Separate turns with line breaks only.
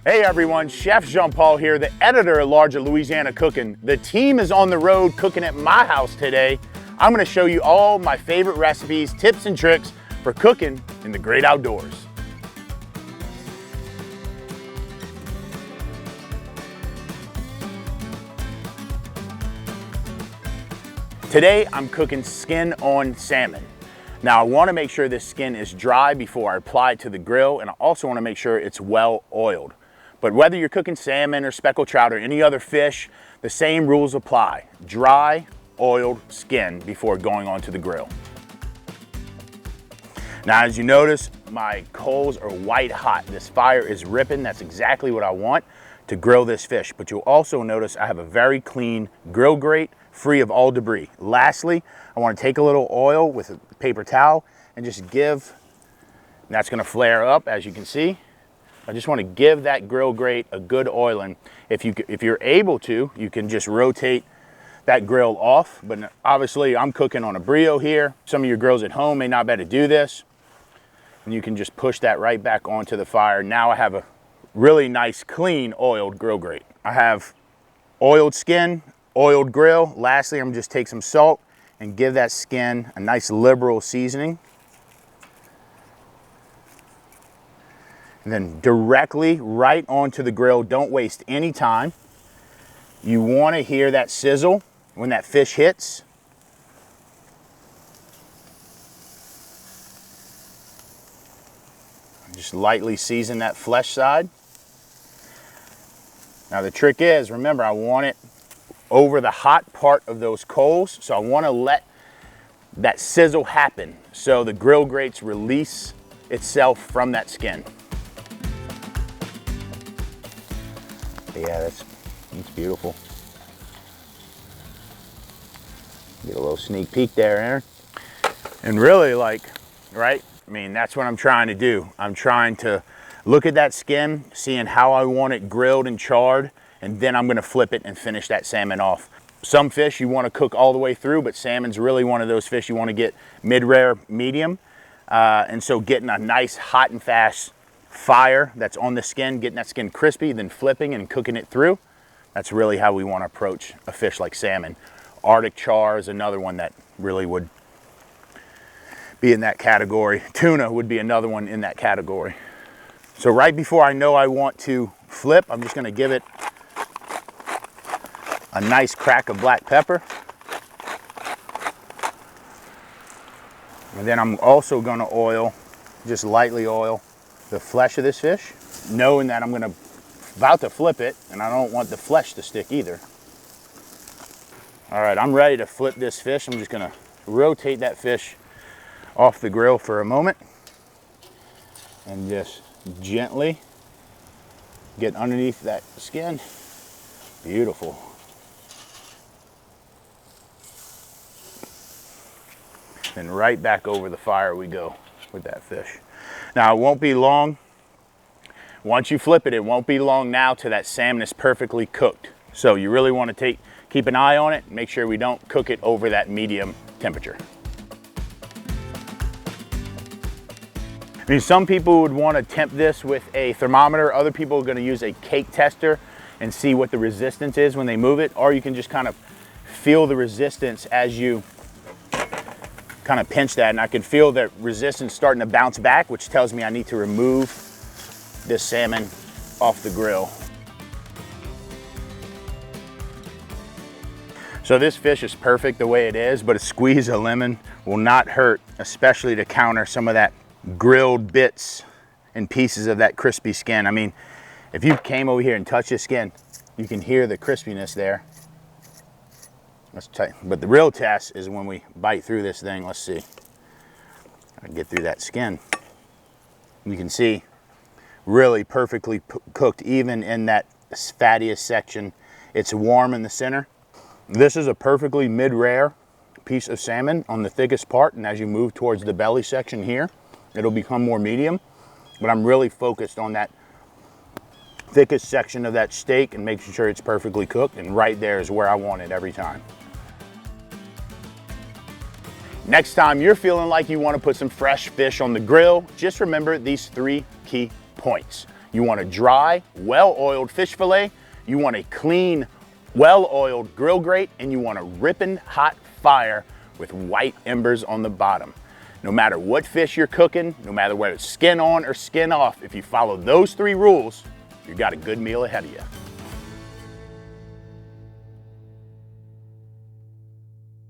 Hey everyone, Chef Jean-Paul here, the editor at large at Louisiana Cooking. The team is on the road cooking at my house today. I'm gonna show you all my favorite recipes, tips and tricks for cooking in the great outdoors. Today I'm cooking skin on salmon. Now I wanna make sure this skin is dry before I apply it to the grill, and I also wanna make sure it's well oiled. But whether you're cooking salmon or speckled trout or any other fish, the same rules apply. Dry, oiled skin before going onto the grill. Now, as you notice, my coals are white hot. This fire is ripping. That's exactly what I want to grill this fish. But you'll also notice I have a very clean grill grate, free of all debris. Lastly, I want to take a little oil with a paper towel and just give, and that's going to flare up, as you can see. I just want to give that grill grate a good oiling. If you're able to, you can just rotate that grill off, but obviously I'm cooking on a Brio here. Some of your grills at home may not be able to do this. And you can just push that right back onto the fire. Now I have a really nice, clean, oiled grill grate. I have oiled skin, oiled grill. Lastly, I'm just take some salt and give that skin a nice liberal seasoning. And then directly right onto the grill. Don't waste any time. You want to hear that sizzle when that fish hits. Just lightly season that flesh side. Now the trick is, remember, I want it over the hot part of those coals, so I want to let that sizzle happen so the grill grates release itself from that skin. Yeah, that's beautiful. Get a little sneak peek there, Aaron. And really, like, right? I mean, that's what I'm trying to do. I'm trying to look at that skin, seeing how I want it grilled and charred, and then I'm gonna flip it and finish that salmon off. Some fish you wanna cook all the way through, but salmon's really one of those fish you wanna get mid-rare, medium. And so getting a nice hot and fast fire that's on the skin, getting that skin crispy, then flipping and cooking it through. That's really how we want to approach a fish like salmon. Arctic char is another one that really would be in that category. Tuna would be another one in that category. So right before I know I want to flip, I'm just going to give it a nice crack of black pepper. And then I'm also going to oil, just lightly oil, the flesh of this fish, knowing that I'm about to flip it, and I don't want the flesh to stick either. All right, I'm ready to flip this fish. I'm just gonna rotate that fish off the grill for a moment and just gently get underneath that skin. Beautiful. And right back over the fire we go with that fish. Now, it won't be long. Once you flip it, it won't be long now till that salmon is perfectly cooked. So you really want to keep an eye on it, and make sure we don't cook it over that medium temperature. I mean, some people would want to tempt this with a thermometer. Other people are going to use a cake tester and see what the resistance is when they move it. Or you can just kind of feel the resistance as you kind of pinch that, and I can feel that resistance starting to bounce back, which tells me I need to remove this salmon off the grill. So this fish is perfect the way it is, but a squeeze of lemon will not hurt, especially to counter some of that grilled bits and pieces of that crispy skin. I mean, if you came over here and touched this skin, you can hear the crispiness there. Let's tell you, but the real test is when we bite through this thing. Let's see. I get through that skin. You can see really perfectly cooked, even in that fattiest section. It's warm in the center. This is a perfectly mid-rare piece of salmon on the thickest part, and as you move towards the belly section here, it'll become more medium. But I'm really focused on that thickest section of that steak and making sure it's perfectly cooked, and right there is where I want it every time. Next time you're feeling like you want to put some fresh fish on the grill, just remember these 3 key points. You want a dry, well-oiled fish fillet. You want a clean, well-oiled grill grate, and you want a ripping hot fire with white embers on the bottom. No matter what fish you're cooking, no matter whether it's skin on or skin off, if you follow those 3 rules, you got a good meal ahead of you.